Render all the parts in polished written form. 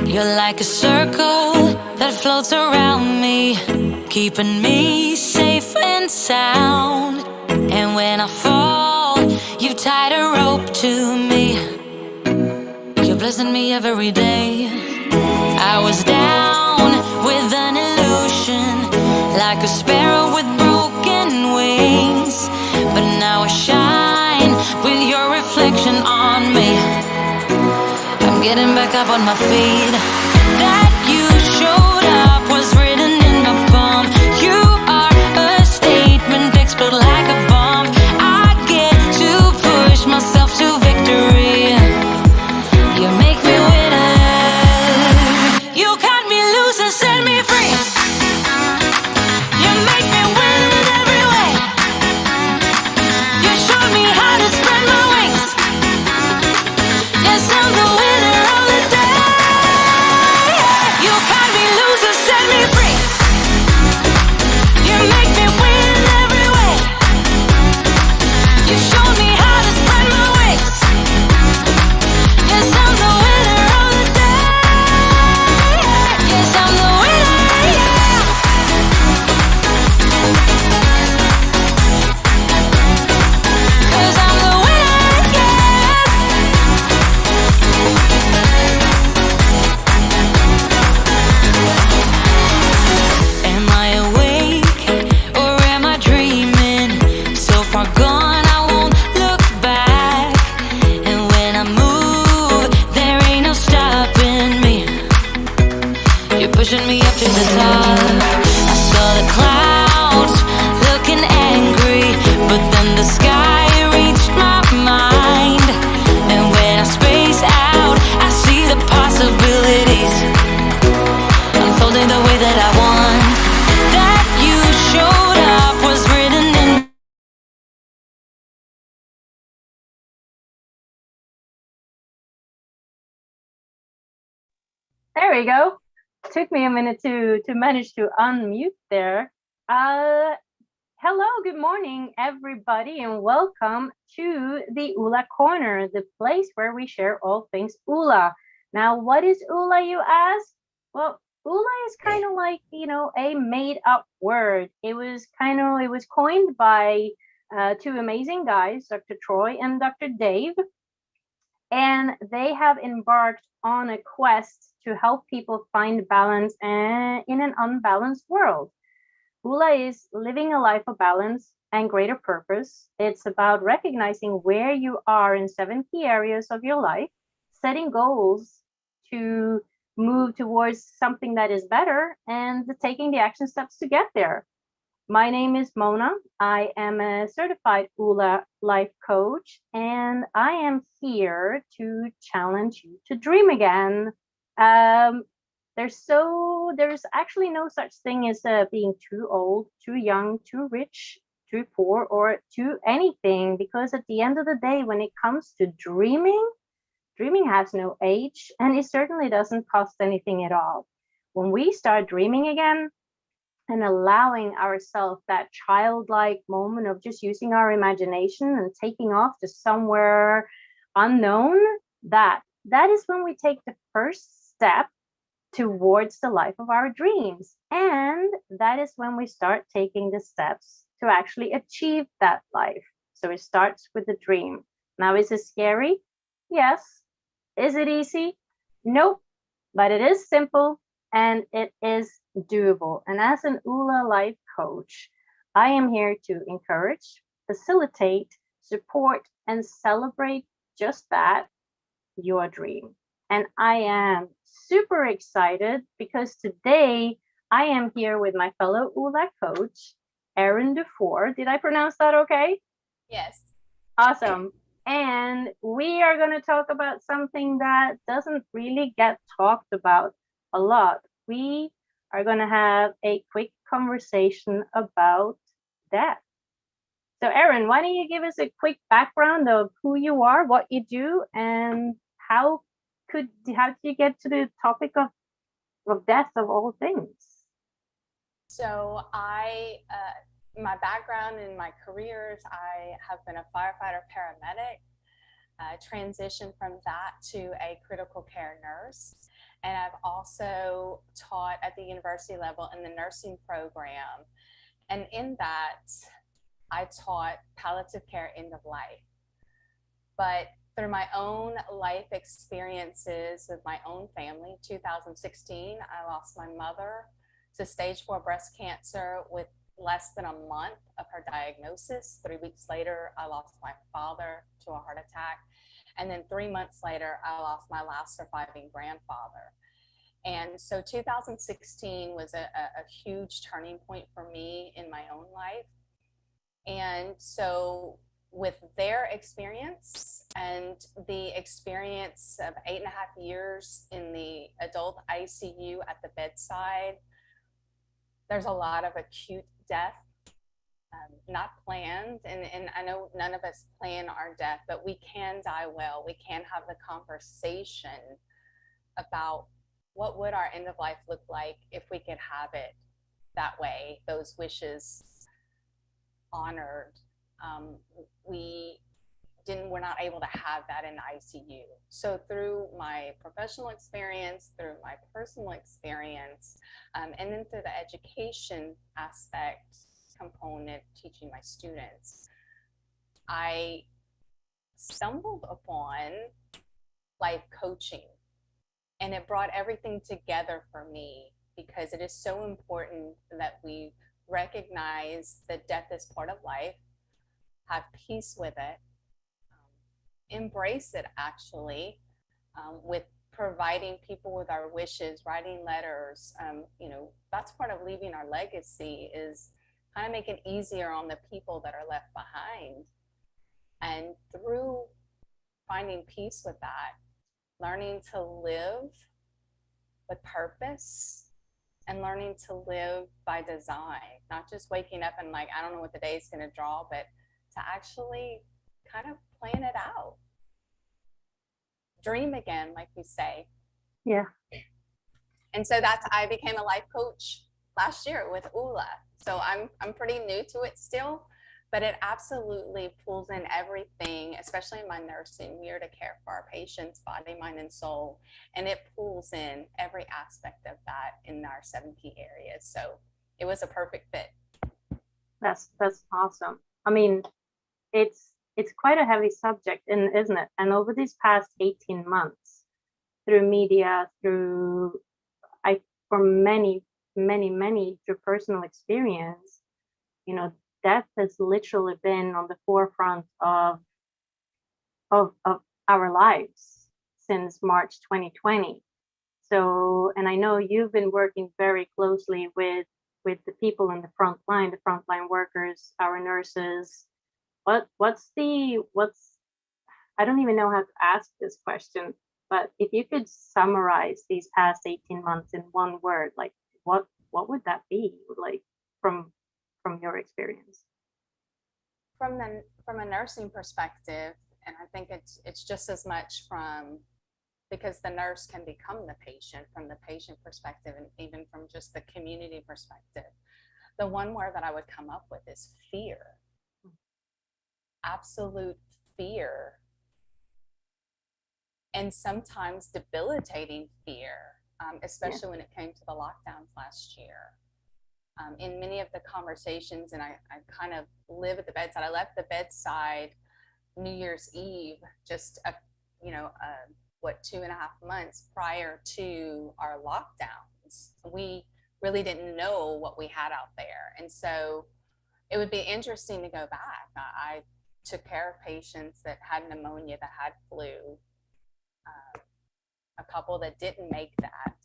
You're like a circle that floats around me, keeping me safe and sound. And when I fall, you tied a rope to me. You're blessing me every day. I was down with an illusion, like a sparrow with broken wings. But now I shine with your reflection on me. I'm getting back up on my feet. That you showed up was written in my palm. You are a statement, explode like a bomb. I get to push myself to victory. You make me winner. You cut me loose and set me free. You make me win in every way. You showed me how to spread my wings. Yes, I'm the winner of the day. You cut me loose and set me free. You make me win in every way. You showed me how to spread my wings. Yes, I'm the winner of the day. Yes, I'm the winner, yeah. 'Cause I'm the winner, yes. Am I awake or am I dreaming? So far gone, I won't look back. And when I move, there ain't no stopping me. You're pushing me up to the top. I saw the clouds looking angry, but then the sky reached my mind. And when I space out, I see the possibilities unfolding the way that I want. That you showed up was written in. There we go. Took me a minute to manage to unmute there. Hello, good morning, everybody, and welcome to the Oola Corner, the place where we share all things Oola. Now, what is Oola, you ask? Well, Oola is kind of like, a made-up word. It was coined by two amazing guys, Dr. Troy and Dr. Dave, and they have embarked on a quest to help people find balance in an unbalanced world. Oola is living a life of balance and greater purpose. It's about recognizing where you are in 7 key areas of your life, setting goals to move towards something that is better, and taking the action steps to get there. My name is Mona. I am a certified Oola Life Coach, and I am here to challenge you to dream again. There's actually no such thing as being too old, too young, too rich, too poor, or too anything, because at the end of the day, when it comes to dreaming has no age, and it certainly doesn't cost anything at all. When we start dreaming again, and allowing ourselves that childlike moment of just using our imagination and taking off to somewhere unknown, that is when we take the first step towards the life of our dreams. And that is when we start taking the steps to actually achieve that life. So it starts with the dream. Now, is it scary? Yes. Is it easy? Nope. But it is simple and it is doable. And as an Oola Life Coach, I am here to encourage, facilitate, support, and celebrate just that, your dream. And I am super excited because today I am here with my fellow Oola coach, Erin Dufour. Did I pronounce that okay? Yes. Awesome. And we are going to talk about something that doesn't really get talked about a lot. We are going to have a quick conversation about death. So, Erin, why don't you give us a quick background of who you are, what you do, and how did you get to the topic of death of all things? So my background in my careers, I have been a firefighter paramedic, transitioned from that to a critical care nurse. And I've also taught at the university level in the nursing program. And in that, I taught palliative care end of life. But through my own life experiences with my own family, 2016, I lost my mother to stage 4 breast cancer with less than a month of her diagnosis. 3 weeks later, I lost my father to a heart attack. And then 3 months later, I lost my last surviving grandfather. And so 2016 was a huge turning point for me in my own life. And so with their experience and the experience of 8.5 years in the adult ICU at the bedside, there's a lot of acute death, not planned. And I know none of us plan our death, but we can die well. We can have the conversation about what would our end of life look like if we could have it that way, those wishes honored. We're not able to have that in the ICU. So through my professional experience, through my personal experience, and then through the education aspect component, teaching my students, I stumbled upon life coaching, and it brought everything together for me, because it is so important that we recognize that death is part of life, have peace with it, embrace it actually, with providing people with our wishes, writing letters. That's part of leaving our legacy, is kind of make it easier on the people that are left behind. And through finding peace with that, learning to live with purpose, and learning to live by design, not just waking up and like, I don't know what the day is going to draw, but to actually kind of plan it out. Dream again, like we say. Yeah. And so I became a life coach last year with Oola. So I'm pretty new to it still, but it absolutely pulls in everything, especially in my nursing. We are to care for our patients, body, mind, and soul. And it pulls in every aspect of that in our 7 key areas. So it was a perfect fit. That's awesome. I mean, it's quite a heavy subject, isn't it? And over these past 18 months, through media, for many through personal experience, death has literally been on the forefront of our lives since March 2020. So, and I know you've been working very closely with the people in the frontline workers, our nurses. What's I don't even know how to ask this question, but if you could summarize these past 18 months in one word, like what would that be, like from your experience? From a nursing perspective, and I think it's just as much because the nurse can become the patient, from the patient perspective, and even from just the community perspective. The one word that I would come up with is fear. Absolute fear. And sometimes debilitating fear, especially when it came to the lockdowns last year. In many of the conversations, and I kind of live at the bedside. I left the bedside New Year's Eve, just 2.5 months prior to our lockdowns. We really didn't know what we had out there, and so it would be interesting to go back. I took care of patients that had pneumonia, that had flu, a couple that didn't make that,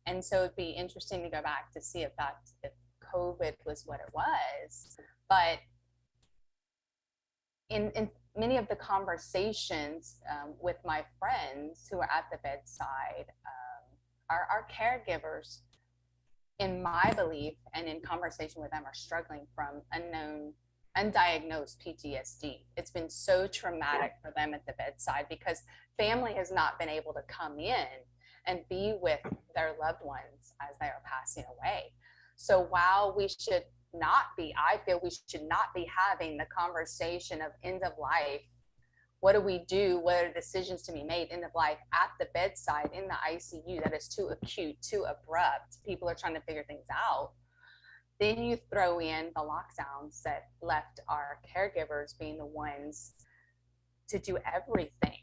and so it'd be interesting to go back to see if COVID was what it was. But in many of the conversations with my friends who are at the bedside, our caregivers, in my belief and in conversation with them, are struggling from undiagnosed PTSD. It's been so traumatic for them at the bedside because family has not been able to come in and be with their loved ones as they are passing away. So while I feel we should not be having the conversation of end of life what do we do? What are decisions to be made end of life at the bedside in the ICU that is too acute, too abrupt? People are trying to figure things out. Then you throw in the lockdowns that left our caregivers being the ones to do everything,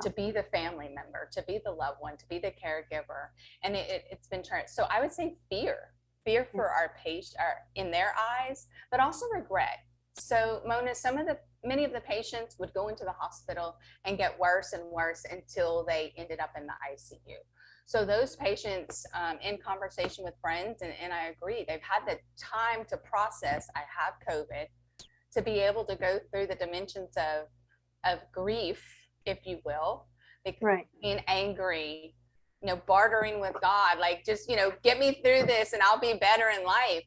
to be the family member, to be the loved one, to be the caregiver. And it's been turned. So I would say fear for our patient, in their eyes, but also regret. So Mona, many of the patients would go into the hospital and get worse and worse until they ended up in the ICU. So those patients, in conversation with friends, and I agree, they've had the time to process, I have COVID, to be able to go through the dimensions of grief, if you will, right, being angry, bartering with God, like, just, get me through this and I'll be better in life,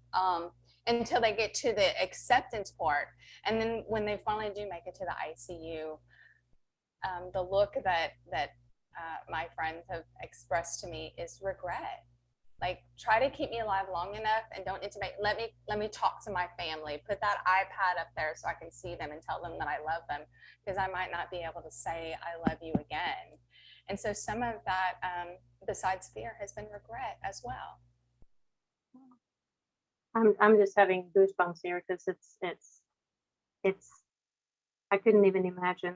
until they get to the acceptance part. And then when they finally do make it to the ICU, the look that my friends have expressed to me is regret. Like, try to keep me alive long enough and don't intimate. Let me talk to my family. Put that iPad up there so I can see them and tell them that I love them, because I might not be able to say I love you again. And so some of that, besides fear, has been regret as well. I'm just having goosebumps here, because it's I couldn't even imagine.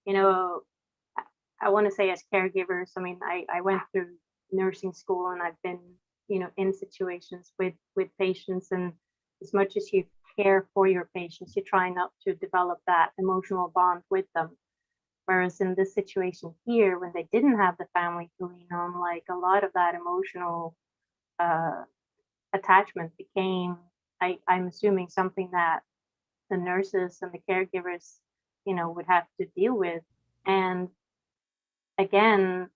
I want to say, as caregivers, I mean, I went through nursing school, and I've been, in situations with patients, and as much as you care for your patients, you try not to develop that emotional bond with them. Whereas in this situation here, when they didn't have the family to lean on, like, a lot of that emotional attachment became, I'm assuming, something that the nurses and the caregivers, would have to deal with. And again,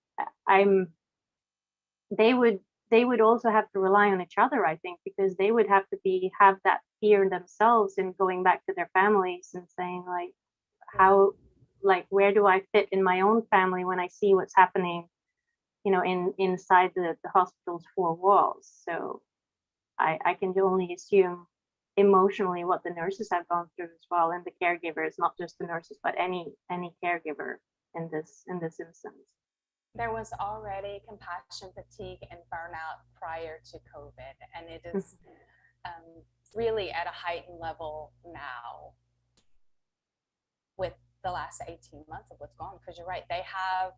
they would also have to rely on each other, I think, because they would have to have that fear themselves in going back to their families and saying, like, how, like, where do I fit in my own family when I see what's happening, inside the hospital's four walls. So I can only assume emotionally what the nurses have gone through as well, and the caregivers, not just the nurses, but any caregiver in this instance. There was already compassion fatigue and burnout prior to COVID, and it is really at a heightened level now with the last 18 months of what's gone. Because you're right, they have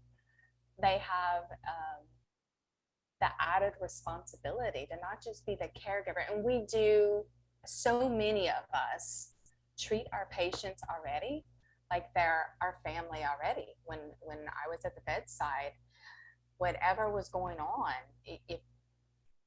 the added responsibility to not just be the caregiver. And we do, so many of us treat our patients already like they're our family already. When I was at the bedside, whatever was going on, if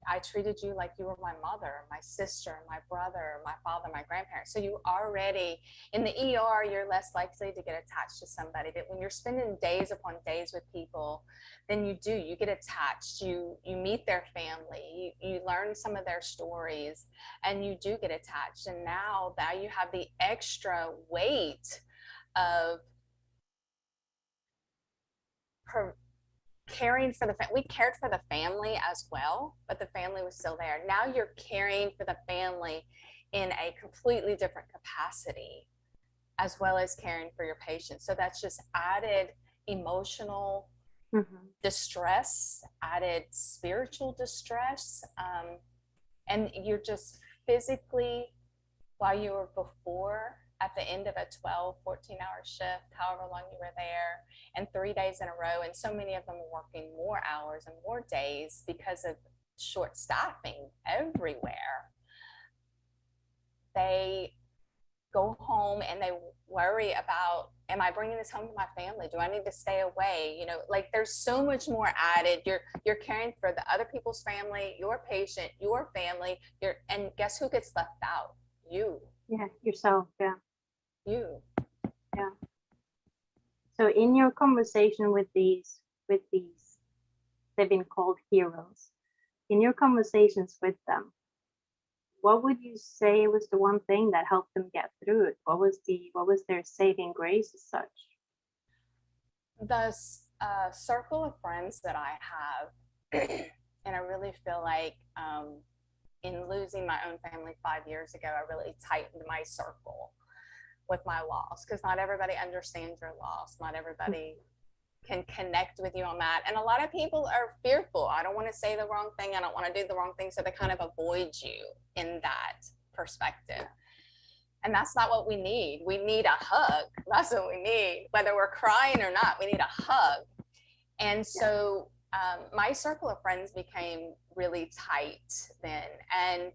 I treated you like you were my mother, my sister, my brother, my father, my grandparents. So you already, in the ER, you're less likely to get attached to somebody. But when you're spending days upon days with people, then you get attached. You meet their family, you learn some of their stories, and you do get attached. And now you have the extra weight of caring for the family. We cared for the family as well, but the family was still there. Now you're caring for the family in a completely different capacity, as well as caring for your patients. So that's just added emotional distress, added spiritual distress, and you're just physically, while you were before at the end of a 12, 14-hour shift, however long you were there, and 3 days in a row, and so many of them are working more hours and more days because of short staffing everywhere. They go home and they worry about, am I bringing this home to my family? Do I need to stay away? Like, there's so much more added. You're caring for the other people's family, your patient, your family, and guess who gets left out? You. Yeah, yourself. Yeah. You. Yeah. So in your conversation with these, they've been called heroes. In your conversations with them, what would you say was the one thing that helped them get through it? What was their saving grace as such? The circle of friends that I have, and I really feel like in losing my own family 5 years ago, I really tightened my circle. with my loss, because not everybody understands your loss. Not everybody can connect with you on that. And a lot of people are fearful. I don't want to say the wrong thing. I don't want to do the wrong thing. So they kind of avoid you in that perspective. And that's not what we need. We need a hug. That's what we need. Whether we're crying or not, we need a hug. And so my circle of friends became really tight then. And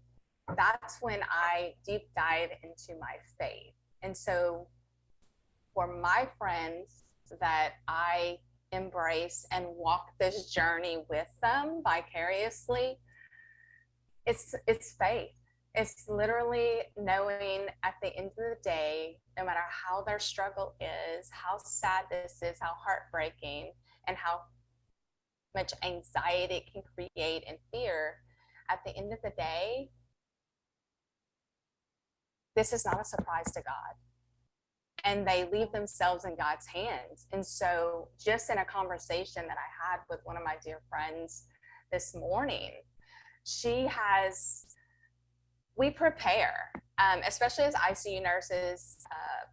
that's when I deep dived into my faith. And so for my friends that I embrace and walk this journey with them vicariously, it's faith. It's literally knowing at the end of the day, no matter how their struggle is, how sad this is, how heartbreaking, and how much anxiety it can create and fear, at the end of the day, this is not a surprise to God. And they leave themselves in God's hands. And so just in a conversation that I had with one of my dear friends this morning, we prepare, especially as ICU nurses,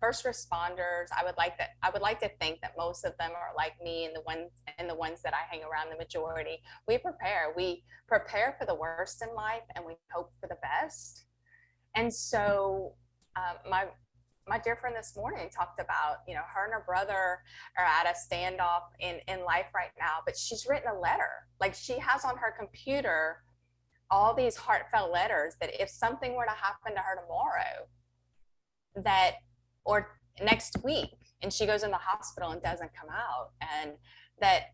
first responders. I would like to think that most of them are like me, and the ones that I hang around, the majority. We prepare for the worst in life, and we hope for the best. And so my dear friend this morning talked about, her and her brother are at a standoff in life right now, but she's written a letter. Like, she has on her computer all these heartfelt letters that if something were to happen to her tomorrow, or next week, and she goes in the hospital and doesn't come out, and that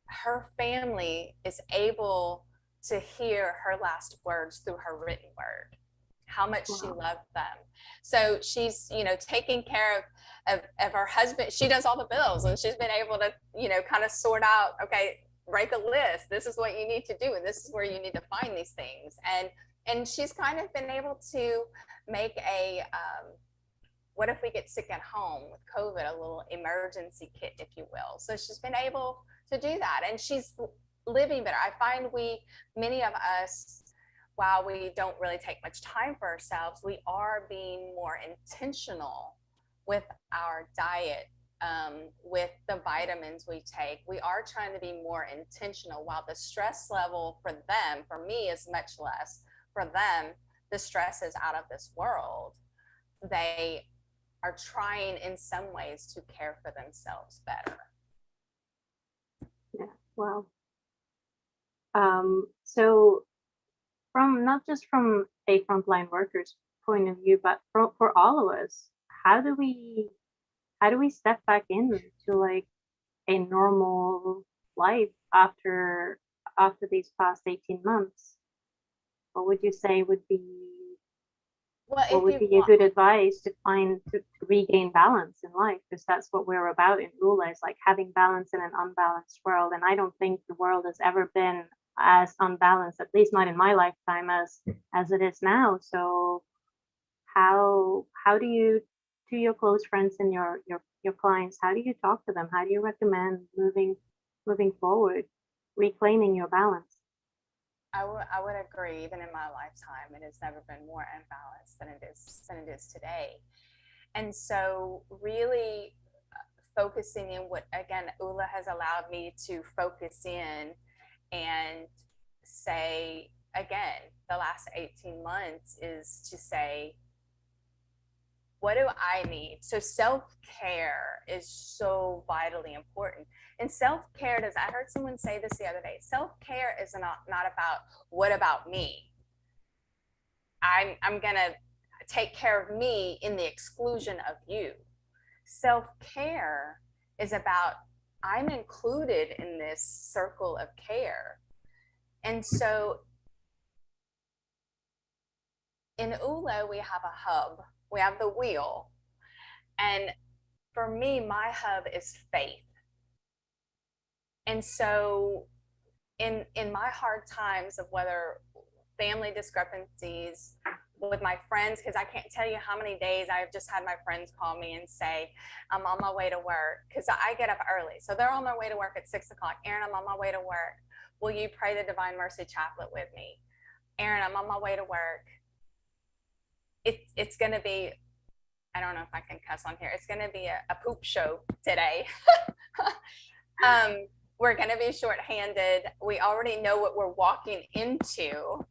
her family is able to hear her last words through her written word, how much she loved them. So she's, taking care of her husband. She does all the bills, and she's been able to, kind of sort out, okay, write a list. This is what you need to do, and this is where you need to find these things. And she's kind of been able to make a, what if we get sick at home with COVID, a little emergency kit, if you will. So she's been able to do that, and she's living better. I find many of us, while we don't really take much time for ourselves, we are being more intentional with our diet, with the vitamins we take. We are trying to be more intentional. While the stress level for them, for me, is much less. For them, the stress is out of this world. They are trying in some ways to care for themselves better. Yeah, wow. So from not just from a frontline worker's point of view, but for all of us, how do we step back into like a normal life after these past 18 months? What would you say would be a good advice to regain balance in life? Because that's what we're about in Oola, is like having balance in an unbalanced world. And I don't think the world has ever been as unbalanced, at least not in my lifetime, as it is now. So how do you, to your close friends and your clients, how do you talk to them? How do you recommend moving forward, reclaiming your balance? I would agree. Even in my lifetime, it has never been more unbalanced than it is today. And so really focusing in what, again, Oola has allowed me to focus in and say, again, the last 18 months is to say, what do I need? So self-care is so vitally important. And self-care I heard someone say this the other day, self-care is not about, what about me? I'm going to take care of me in the exclusion of you. Self-care is about, I'm included in this circle of care. And so in Oola, we have a hub. We have the wheel. And for me, my hub is faith. And so in my hard times of whether family discrepancies with my friends, because I can't tell you how many days I've just had my friends call me and say, I'm on my way to work, because I get up early. So they're on their way to work at 6 o'clock. Erin, I'm on my way to work. Will you pray the Divine Mercy Chaplet with me? Erin, I'm on my way to work. It's going to be I don't know if I can cuss on here. It's going to be a poop show today. We're going to be shorthanded. We already know what we're walking into.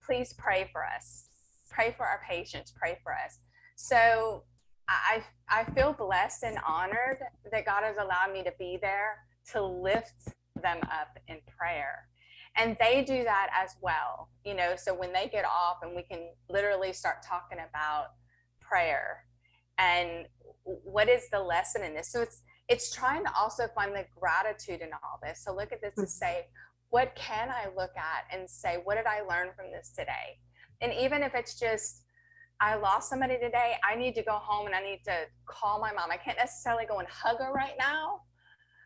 Please pray for us. Pray for our patients. Pray for us. So I feel blessed and honored that God has allowed me to be there to lift them up in prayer. And they do that as well, you know, so when they get off and we can literally start talking about prayer and what is the lesson in this. So it's trying to also find the gratitude in all this. So look at this to say, what can I look at and say, what did I learn from this today? And even if it's just, I lost somebody today, I need to go home and I need to call my mom. I can't necessarily go and hug her right now,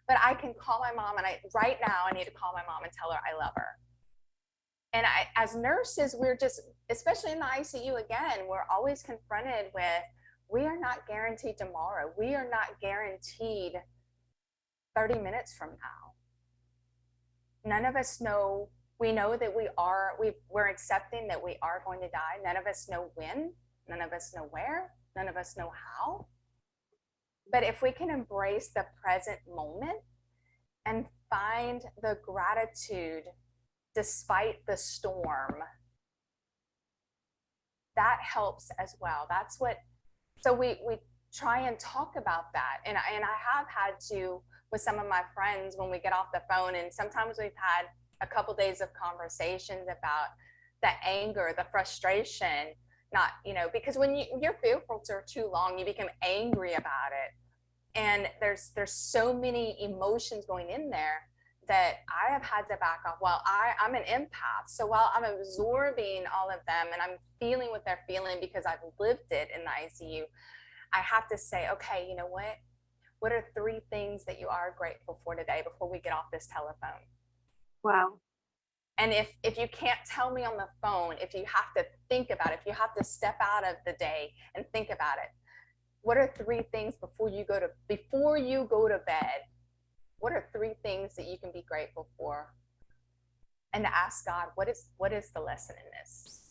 but I can call my mom, and right now I need to call my mom and tell her I love her. And as nurses, we're just, especially in the ICU again, we're always confronted with, we are not guaranteed tomorrow. We are not guaranteed 30 minutes from now. None of us know. We know that we're accepting that we are going to die. None of us know when. None of us know where. None of us know how. But if we can embrace the present moment and find the gratitude despite the storm, that helps as well. That's what, so we try and talk about that. And I have had to with some of my friends when we get off the phone, and sometimes we've had a couple days of conversations about the anger, the frustration, not, you know, because when you're fearful for too long, you become angry about it. And there's so many emotions going in there that I have had to back off. While I'm an empath, so while I'm absorbing all of them and I'm feeling what they're feeling because I've lived it in the ICU, I have to say, okay, you know what? What are 3 things that you are grateful for today before we get off this telephone? Wow. And if you can't tell me on the phone, if you have to think about it, if you have to step out of the day and think about it, what are 3 things before you go to bed? What are 3 things that you can be grateful for? And to ask God, what is the lesson in this?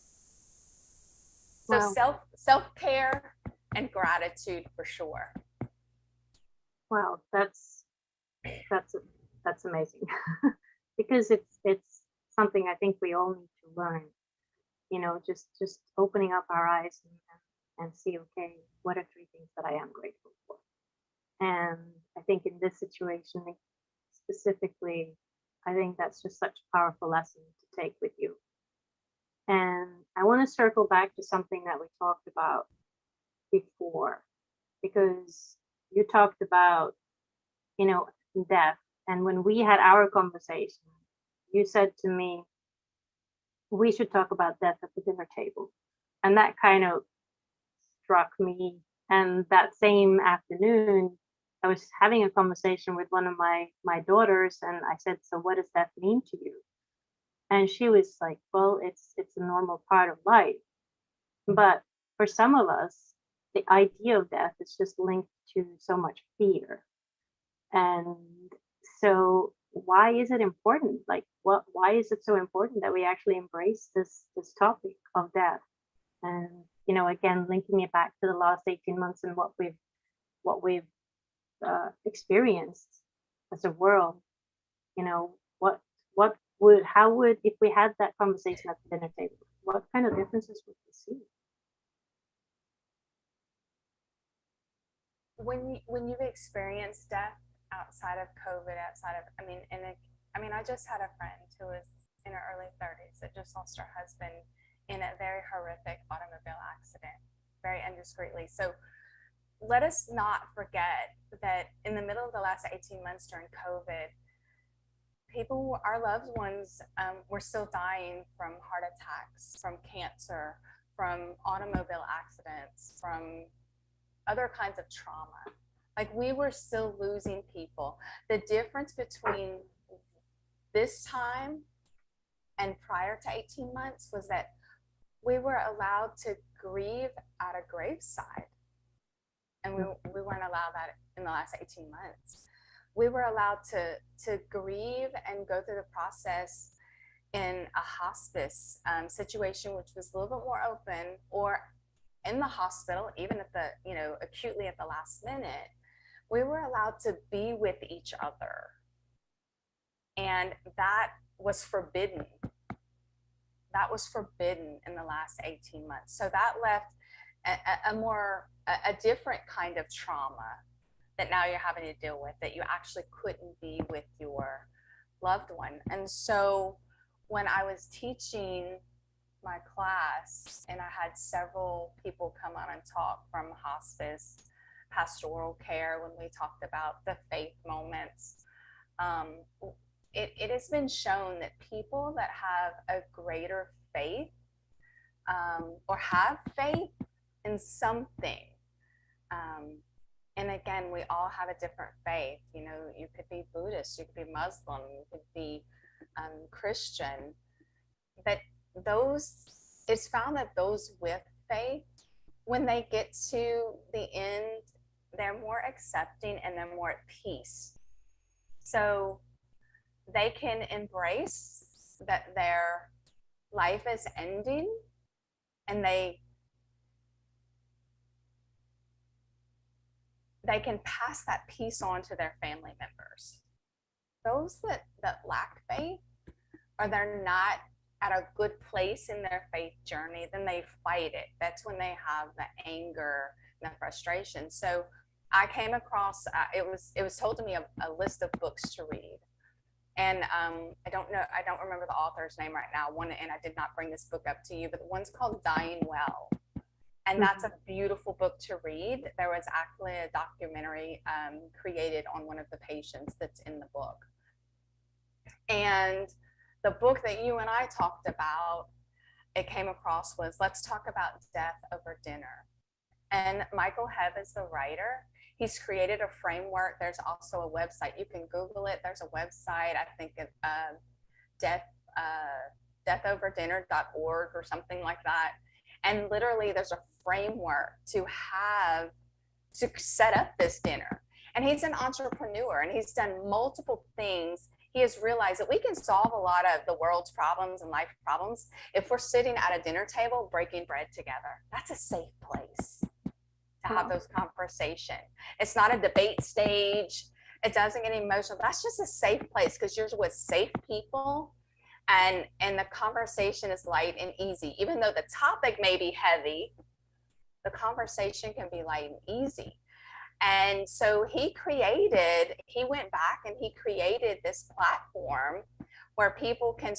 So Wow. self-care and gratitude for sure. Wow, that's amazing. Because it's something I think we all need to learn. You know, just opening up our eyes and see, okay, what are 3 things that I am grateful for? And I think in this situation specifically, I think that's just such a powerful lesson to take with you. And I want to circle back to something that we talked about before, because you talked about, you know, death. And when we had our conversation, you said to me, we should talk about death at the dinner table. And that kind of struck me. And that same afternoon, I was having a conversation with one of my daughters, and I said, so what does that mean to you? And she was like, well, it's a normal part of life. But for some of us, the idea of death is just linked to so much fear. And so why is it important? Like, why is it so important that we actually embrace this topic of death? And, you know, again, linking it back to the last 18 months and what we've experienced as a world, you know, how would, if we had that conversation at the dinner table, what kind of differences would we see? When you've experienced death outside of COVID, I just had a friend who was in her early 30s that just lost her husband in a very horrific automobile accident, very indiscreetly. So let us not forget that in the middle of the last 18 months during COVID, people, our loved ones, were still dying from heart attacks, from cancer, from automobile accidents, from other kinds of trauma. Like, we were still losing people. The difference between this time and prior to 18 months was that we were allowed to grieve at a graveside. And we weren't allowed that in the last 18 months. We were allowed to grieve and go through the process in a hospice situation, which was a little bit more open, or in the hospital, even at the, acutely at the last minute, we were allowed to be with each other. And that was forbidden. That was forbidden in the last 18 months. So that left a different kind of trauma that now you're having to deal with, that you actually couldn't be with your loved one. And so when I was teaching my class, and I had several people come on and talk from hospice, pastoral care, when we talked about the faith moments, it has been shown that people that have a greater faith, or have faith in something, and again, we all have a different faith. You could be Buddhist, you could be Muslim, you could be Christian, but it's found that those with faith, when they get to the end, they're more accepting and they're more at peace. So they can embrace that their life is ending, and they can pass that peace on to their family members. Those that lack faith, or they're not at a good place in their faith journey, then they fight it. That's when they have the anger and the frustration. So I came across, it was told to me a list of books to read. And I don't remember the author's name right now. And I did not bring this book up to you, but the one's called Dying Well. And that's a beautiful book to read. There was actually a documentary created on one of the patients that's in the book. And the book that you and I talked about, it came across, was Let's Talk About Death Over Dinner. And Michael Hebb is the writer. He's created a framework. There's also a website. You can Google it. There's a website, I think it's deathoverdinner.org or something like that. And literally there's a framework to set up this dinner. And he's an entrepreneur, and he's done multiple things. He has realized that we can solve a lot of the world's problems and life problems if we're sitting at a dinner table breaking bread together. That's a safe place to have those conversations. It's not a debate stage. It doesn't get emotional. That's just a safe place, because you're with safe people, and the conversation is light and easy. Even though the topic may be heavy, the conversation can be light and easy. And so he went back and he created this platform where people can,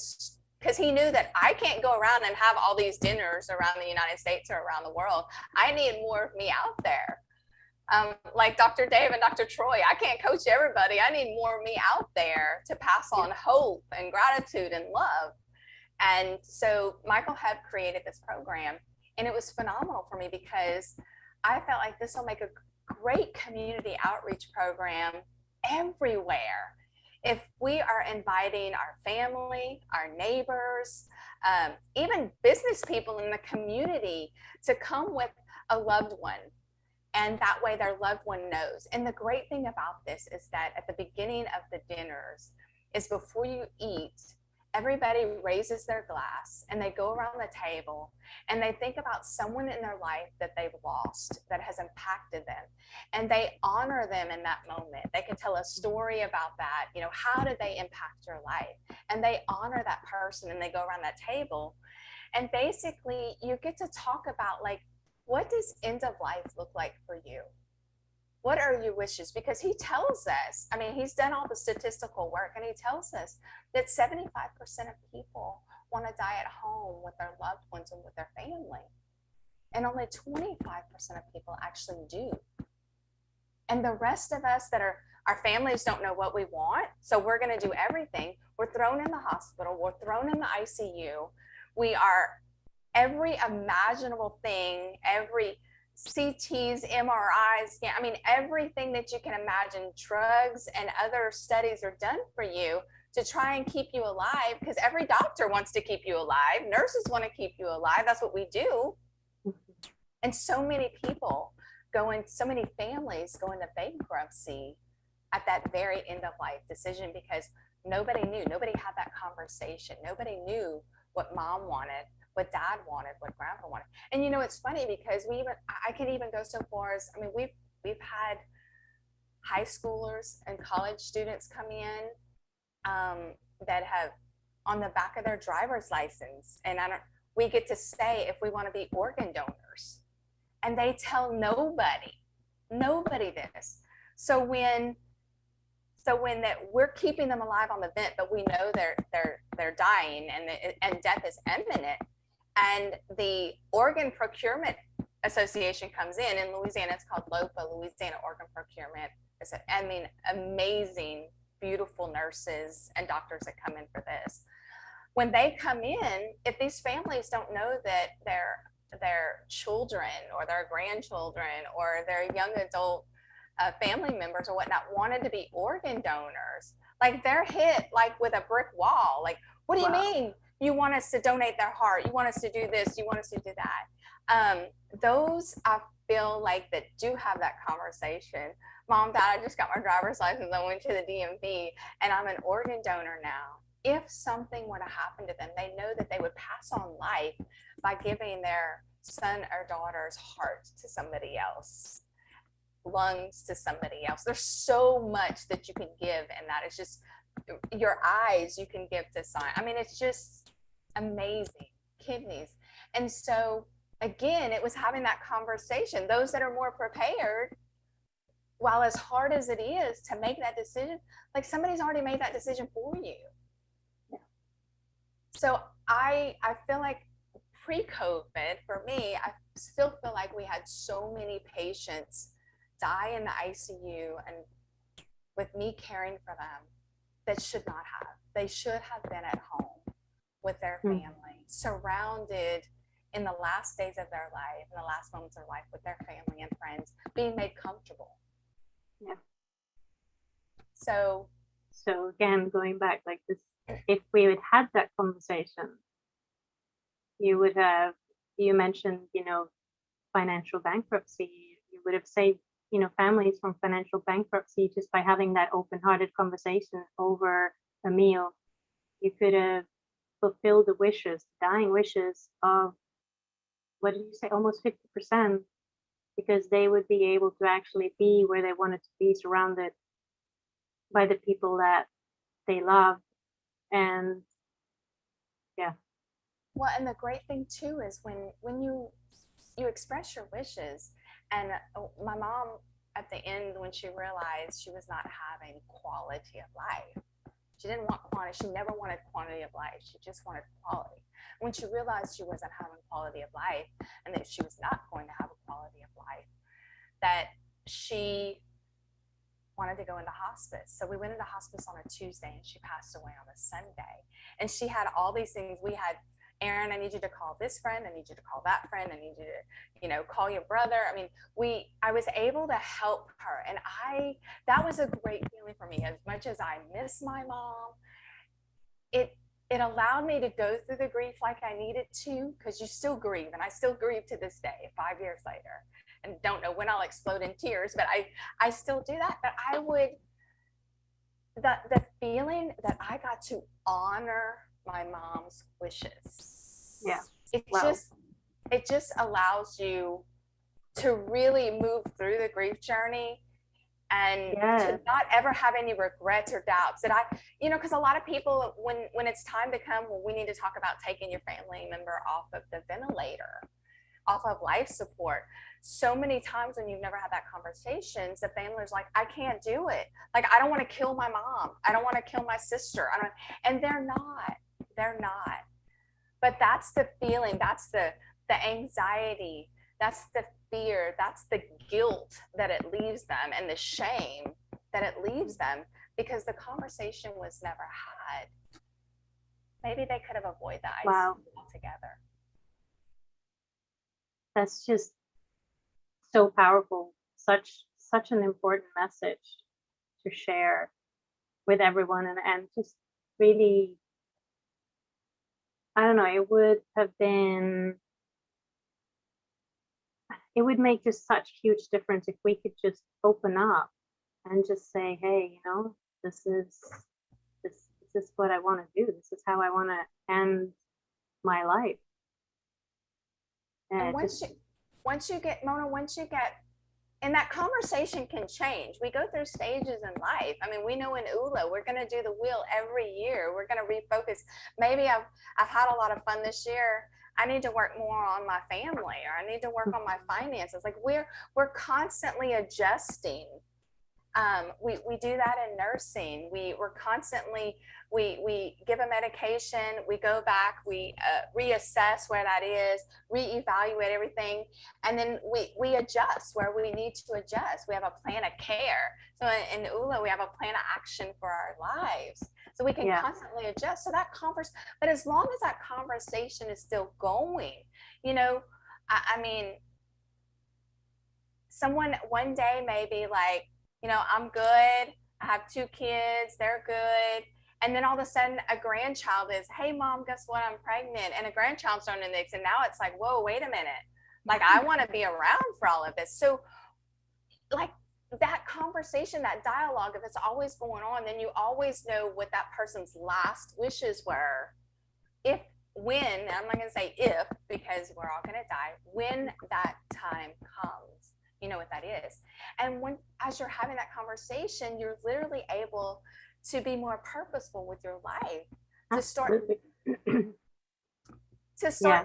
because he knew that I can't go around and have all these dinners around the United States or around the world. I need more of me out there. Like Dr. Dave and Dr. Troy, I can't coach everybody. I need more of me out there to pass on hope and gratitude and love. And so Michael Hebb created this program, and it was phenomenal for me, because I felt like this will make a great community outreach program everywhere. If we are inviting our family, our neighbors, even business people in the community to come with a loved one, and that way their loved one knows. And the great thing about this is that at the beginning of the dinners is, before you eat, everybody raises their glass and they go around the table and they think about someone in their life that they've lost, that has impacted them, and they honor them in that moment. They can tell a story about that. How did they impact your life? And they honor that person, and they go around that table, and basically you get to talk about, like, what does end of life look like for you? What are your wishes? Because he tells us, he's done all the statistical work, and he tells us that 75% of people want to die at home with their loved ones and with their family. And only 25% of people actually do. And the rest of us our families don't know what we want, so we're going to do everything. We're thrown in the hospital. We're thrown in the ICU. We are every imaginable thing, every CTs, MRIs, everything that you can imagine. Drugs and other studies are done for you to try and keep you alive, because every doctor wants to keep you alive. Nurses want to keep you alive. That's what we do. And so many people so many families go into bankruptcy at that very end of life decision, because nobody knew. Nobody had that conversation. Nobody knew what mom wanted, what dad wanted, what grandpa wanted. And you know, it's funny because I can even go so far as, I mean, we've had high schoolers and college students come in that have on the back of their driver's license, and we get to say if we want to be organ donors, and they tell nobody this. So when that we're keeping them alive on the vent, but we know they're dying and death is imminent, and the Organ Procurement Association comes in Louisiana, it's called LOPA, Louisiana Organ Procurement. It's, I mean, amazing, beautiful nurses and doctors that come in for this. When they come in, if these families don't know that their children or their grandchildren or their young adult family members or whatnot wanted to be organ donors, like they're hit like with a brick wall. Like, what do you mean you want us to donate their heart? You want us to do this? You want us to do that? Those I feel like that do have that conversation. Mom, Dad, I just got my driver's license. I went to the DMV and I'm an organ donor now. If something were to happen to them, they know that they would pass on life by giving their son or daughter's heart to somebody else, lungs to somebody else. There's so much that you can give, and that is just your eyes you can give to someone. I mean, it's just amazing. Kidneys. And so again, it was having that conversation. Those that are more prepared, while as hard as it is to make that decision, like somebody's already made that decision for you. Yeah. So I feel like pre-COVID, for me, I still feel like we had so many patients die in the ICU and with me caring for them that should not have. They should have been at home with their family, surrounded in the last days of their life, in the last moments of their life with their family and friends, being made comfortable. Yeah. So again, going back like this, if we had that conversation, you would have, you mentioned, you know, financial bankruptcy, you would have saved, you know, families from financial bankruptcy just by having that open-hearted conversation over a meal. You could have fulfilled the wishes, dying wishes of, what did you say, almost 50%, because they would be able to actually be where they wanted to be, surrounded by the people that they love. And yeah. Well, and the great thing too is when you express your wishes, and my mom at the end, when she realized she was not having quality of life, she didn't want quantity, she never wanted quantity of life, she just wanted quality. When she realized she wasn't having quality of life and that she was not going to have a quality of life, that she wanted to go into hospice. So we went into hospice on a Tuesday and she passed away on a Sunday. And she had all these things. We had, Erin, I need you to call this friend. I need you to call that friend. I need you to, you know, call your brother. I mean, I was able to help her. And that was a great feeling for me. As much as I miss my mom, it allowed me to go through the grief like I needed to, because you still grieve. And I still grieve to this day, 5 years later. And don't know when I'll explode in tears, but I still do that. But I would, the feeling that I got to honor my mom's wishes. Yeah. It just allows you to really move through the grief journey and to not ever have any regrets or doubts that because a lot of people, when it's time to come, well, we need to talk about taking your family member off of the ventilator, off of life support. So many times when you've never had that conversation, the family's like, I can't do it. Like, I don't want to kill my mom. I don't want to kill my sister. And they're not. But that's the feeling. That's the anxiety. That's the fear. That's the guilt that it leaves them, and the shame that it leaves them, because the conversation was never had. Maybe they could have avoided the ICU altogether. That's just so powerful. Such an important message to share with everyone, and just really, I don't know, it would make just such huge difference if we could just open up and just say, hey, you know, this is what I want to do. This is how I want to end my life. And once you get, Mona, and that conversation can change. We go through stages in life. I mean, we know in ULA, we're going to do the wheel every year. We're going to refocus. Maybe I've had a lot of fun this year. I need to work more on my family, or I need to work on my finances. Like we're constantly adjusting. We do that in nursing. We're constantly, we give a medication, we go back, we reassess where that is, reevaluate everything, and then we adjust where we need to adjust. We have a plan of care. So in ULA, we have a plan of action for our lives. So we can constantly adjust. So that but as long as that conversation is still going, you know, I mean, someone one day may be like, you know, I'm good. I have 2 kids. They're good. And then all of a sudden a grandchild is, hey mom, guess what? I'm pregnant. And a grandchild's thrown in the mix. And now it's like, whoa, wait a minute. Like, I want to be around for all of this. So like that conversation, that dialogue, if it's always going on, then you always know what that person's last wishes were. When, I'm not going to say if, because we're all going to die, when that time comes. You know what that is. And as you're having that conversation, you're literally able to be more purposeful with your life, to start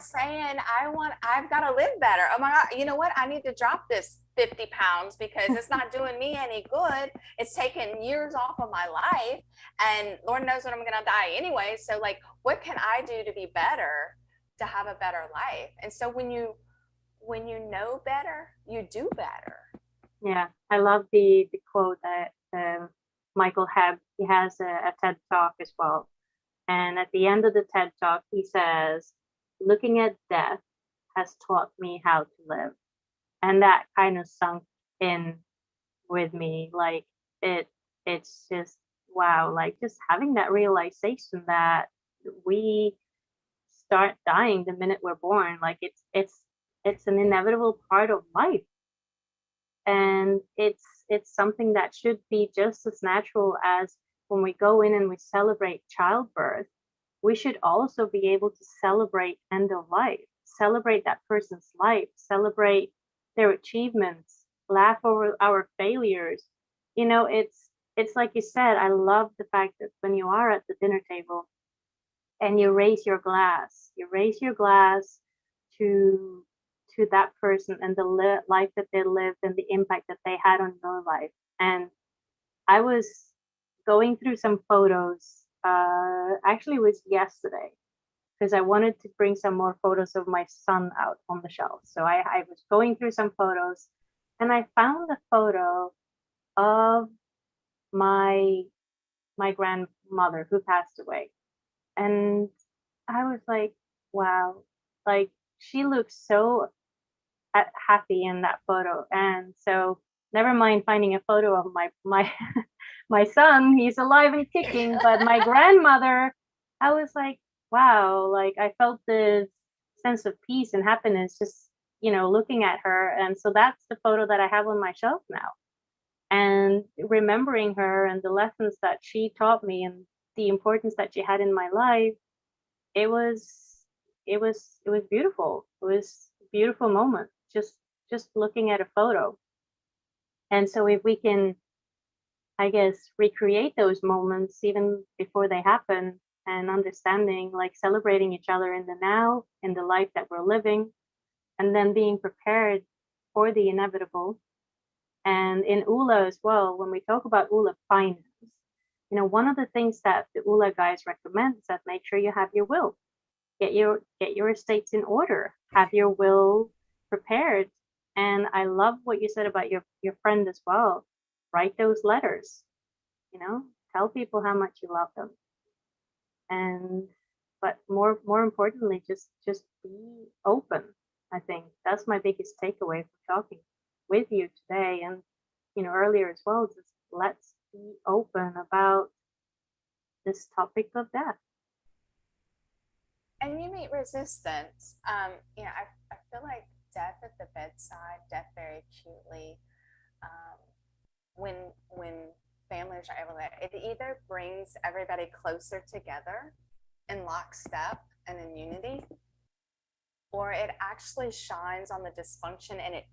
saying, I've got to live better. Oh my God, you know what? I need to drop this 50 pounds because it's not doing me any good. It's taken years off of my life, and Lord knows when I'm going to die anyway. So like, what can I do to be better, to have a better life? And so when you know better, you do better. Yeah, I love the quote that Michael Hebb, he has a TED Talk as well. And at the end of the TED Talk, he says, looking at death has taught me how to live. And that kind of sunk in with me. Like it's just, wow, like just having that realization that we start dying the minute we're born. Like it's an inevitable part of life, and it's something that should be just as natural as when we go in and we celebrate childbirth. We should also be able to celebrate end of life, celebrate that person's life, celebrate their achievements, laugh over our failures. You know, it's like you said, I love the fact that when you are at the dinner table and you raise your glass to that person and the life that they lived and the impact that they had on your life. And I was going through some photos, actually it was yesterday, because I wanted to bring some more photos of my son out on the shelf. So I was going through some photos, and I found a photo of my grandmother who passed away. And I was like, wow, like she looks so happy in that photo. And so never mind finding a photo of my my son, he's alive and kicking, but my grandmother, I was like, wow, like I felt this sense of peace and happiness just, you know, looking at her. And so that's the photo that I have on my shelf now. And remembering her and the lessons that she taught me and the importance that she had in my life, it was beautiful. It was a beautiful moment, just looking at a photo. And so if we can, I guess, recreate those moments even before they happen, and understanding, like celebrating each other in the now, in the life that we're living, and then being prepared for the inevitable. And in ULA as well, when we talk about ULA finance, you know, one of the things that the ULA guys recommend is that make sure you have your will. Get your estates in order. Have your will prepared. And I love what you said about your friend as well. Write those letters. You know, tell people how much you love them. And but more importantly, just be open. I think that's my biggest takeaway from talking with you today, and you know, earlier as well. Just let's be open about this topic of death. And you meet resistance. You know, I feel like death at the bedside, death very acutely. When families are able to, it either brings everybody closer together in lockstep and in unity, or it actually shines on the dysfunction and it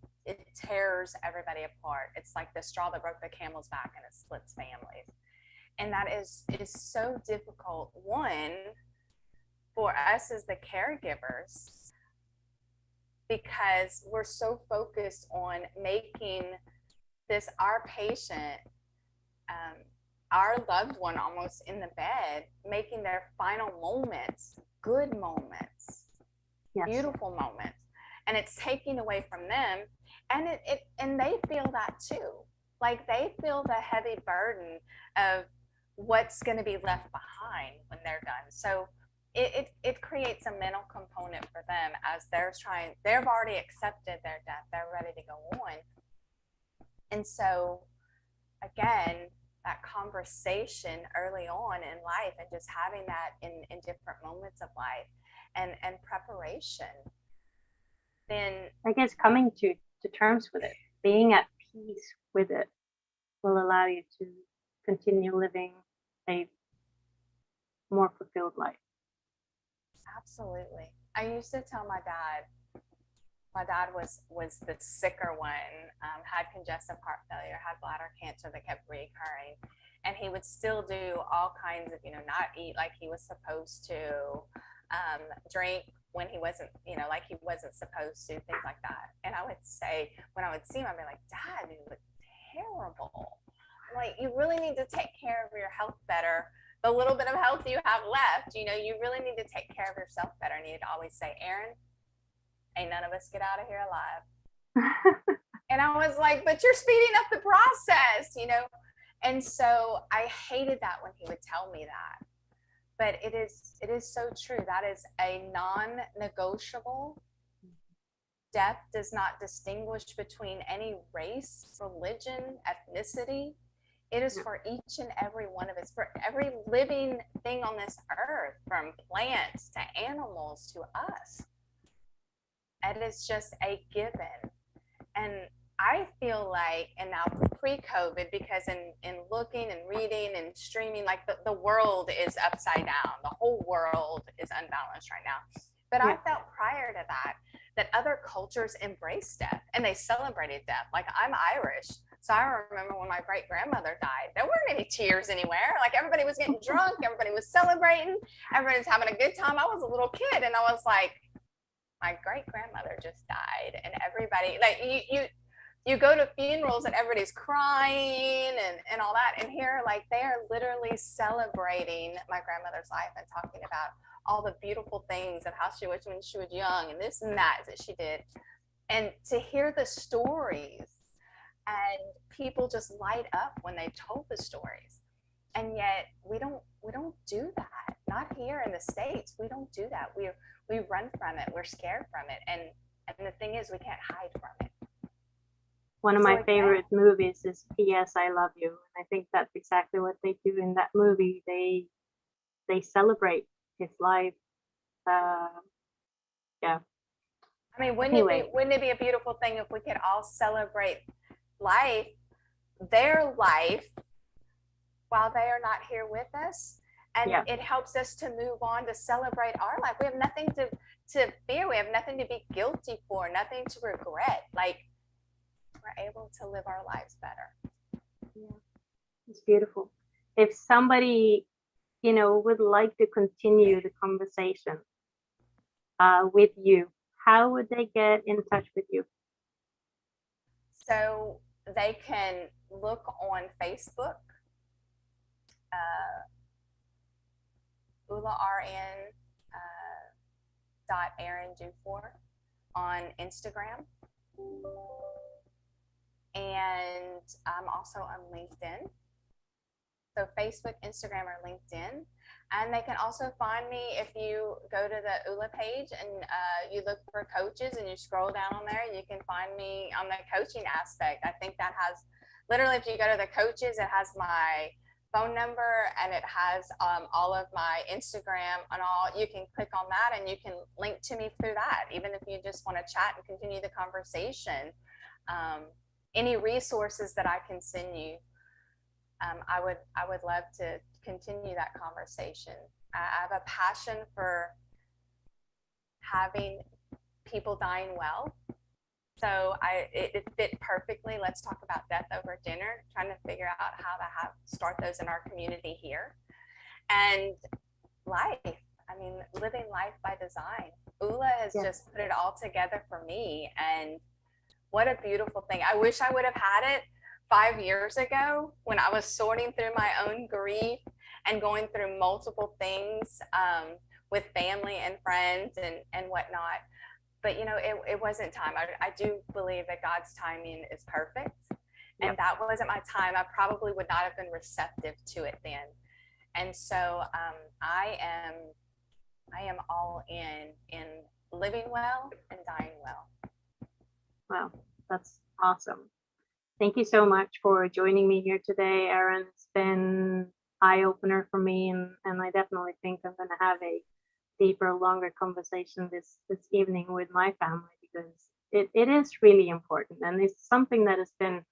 tears everybody apart. It's like the straw that broke the camel's back and it splits families. And that is so difficult, one, for us as the caregivers, because we're so focused on making this, our patient, our loved one almost in the bed, making their final moments good moments, yes, beautiful moments, and it's taking away from them, and and they feel that too. Like they feel the heavy burden of what's going to be left behind when they're done. So it creates a mental component for them as they've already accepted their death, they're ready to go on. And so again, that conversation early on in life, and just having that in different moments of life, and preparation, then I guess coming to terms with it, being at peace with it, will allow you to continue living a more fulfilled life. Absolutely. I used to tell my dad was the sicker one, had congestive heart failure, had bladder cancer that kept reoccurring, and he would still do all kinds of, not eat like he was supposed to, drink when he wasn't, like he wasn't supposed to, things like that. And I would say, when I would see him, I'd be like, Dad, you look terrible. Like, you really need to take care of your health better. The little bit of health you have left, you really need to take care of yourself better. And he'd always say, Erin, ain't none of us get out of here alive. And I was like, but you're speeding up the process, And so I hated that when he would tell me that. But it is so true. That is a non-negotiable. Death does not distinguish between any race, religion, ethnicity. It is for each and every one of us, for every living thing on this earth, from plants to animals to us. It is just a given. And I feel like, and now pre-COVID, because in looking and reading and streaming, like the world is upside down. The whole world is unbalanced right now. But I felt prior to that other cultures embraced death and they celebrated death. Like, I'm Irish. So I remember when my great-grandmother died, there weren't any tears anywhere. Like, everybody was getting drunk. Everybody was celebrating. Everybody was having a good time. I was a little kid and I was like, my great-grandmother just died. And everybody, like, you go to funerals and everybody's crying and all that. And here, like, they are literally celebrating my grandmother's life and talking about all the beautiful things of how she was when she was young and this and that she did. And to hear the stories, and people just light up when they told the stories. And yet we don't do that. Not here in the States. We don't do that. We run from it. We're scared from it. And the thing is, we can't hide from it. One of my favorite movies is P.S. I Love You. And I think that's exactly what they do in that movie. They celebrate his life. Yeah. I mean, wouldn't it be a beautiful thing if we could all celebrate life, their life, while they are not here with us? And it helps us to move on, to celebrate our life. We have nothing to fear. We have nothing to be guilty for, nothing to regret. Like, we're able to live our lives better. Yeah, it's beautiful. If somebody, would like to continue the conversation with you, how would they get in touch with you? So they can look on Facebook, Oola RN Erin Dufour, on Instagram, and I'm also on LinkedIn. So Facebook, Instagram, or LinkedIn. And they can also find me if you go to the Oola page and you look for coaches and you scroll down on there, you can find me on the coaching aspect. I think that has, literally, if you go to the coaches, it has my phone number and it has all of my Instagram and all. You can click on that and you can link to me through that, even if you just want to chat and continue the conversation. Any resources that I can send you, I would love to continue that conversation. I have a passion for having people dying well. So it fit perfectly. Let's talk about death over dinner, trying to figure out how to start those in our community here. And life, I mean, living life by design. Oola has just put it all together for me. And what a beautiful thing. I wish I would have had it 5 years ago when I was sorting through my own grief and going through multiple things with family and friends and whatnot. But, you know, it wasn't time. I do believe that God's timing is perfect. And that wasn't my time. I probably would not have been receptive to it then. And so I am all in living well and dying well. Wow, that's awesome. Thank you so much for joining me here today, Erin. It's been eye-opener for me, and I definitely think I'm going to have a deeper, longer conversation this evening with my family, because it is really important, and it's something that has been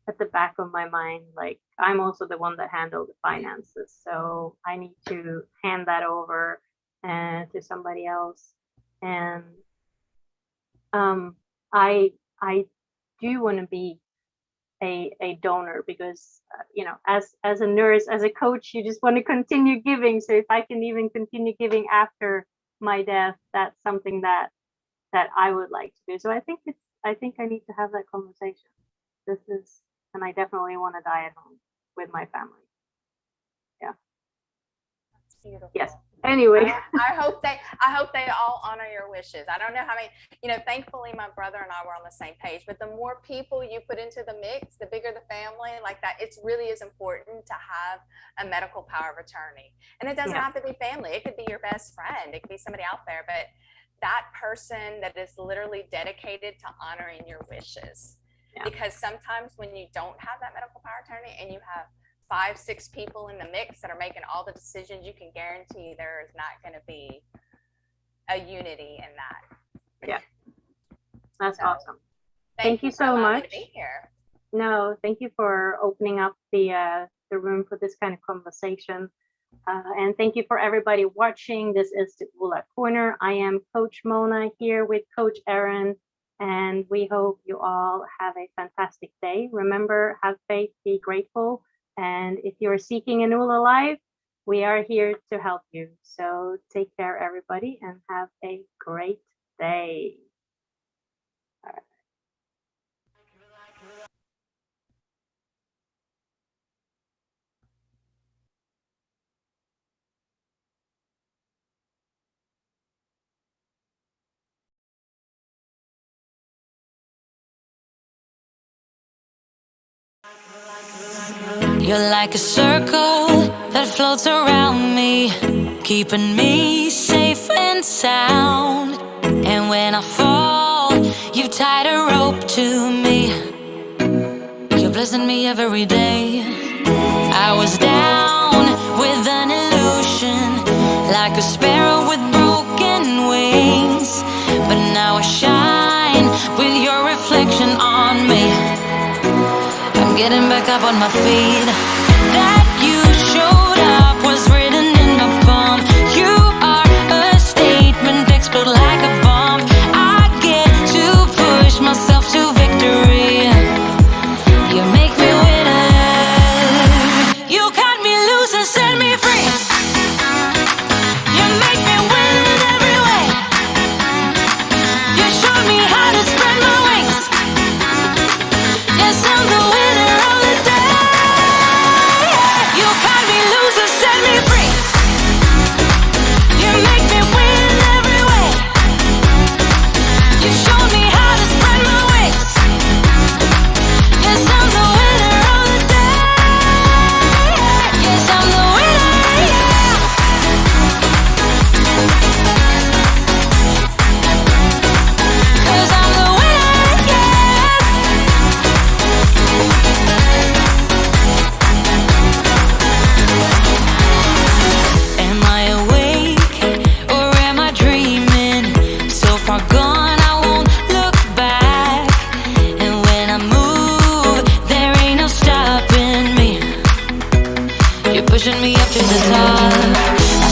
at the back of my mind. Like, I'm also the one that handled the finances, so I need to hand that over to somebody else. And I do want to be a donor, because you know, as a nurse, as a coach, you just want to continue giving. So if I can even continue giving after my death, that's something that I would like to do. So I think I need to have that conversation. And I definitely want to die at home with my family. Yeah. That's beautiful. Yes. Anyway, I hope they all honor your wishes. I don't know how many, you know, thankfully my brother and I were on the same page, but the more people you put into the mix, the bigger the family, like that, it really is important to have a medical power of attorney. And it doesn't have to be family. It could be your best friend. It could be somebody out there, but that person that is literally dedicated to honoring your wishes. Because sometimes when you don't have that medical power of attorney and you have 5-6 people in the mix that are making all the decisions, you can guarantee there is not going to be a unity in that. Yeah, that's awesome. Thank you so much. To be here. No, thank you for opening up the room for this kind of conversation. And thank you for everybody watching. This is the Oola Corner. I am Coach Mona here with Coach Erin, and we hope you all have a fantastic day. Remember, have faith, be grateful. And if you're seeking an Oola life, we are here to help you. So take care, everybody, and have a great day. All right. You're like a circle that floats around me, keeping me safe and sound. And when I fall, you tied a rope to me. You're blessing me every day. I was down with an illusion, like a sparrow with broken wings, but now I shine with your reflection on me. Getting back up on my feet. That you showed up was written in my palm. You are a statement, explode like a bomb. I get to push myself to victory. You make me winner. You cut me loose and set me free. You make me win in every way. You showed me how to spread my wings. Yes, I'm the winner. Pushing me up to the top.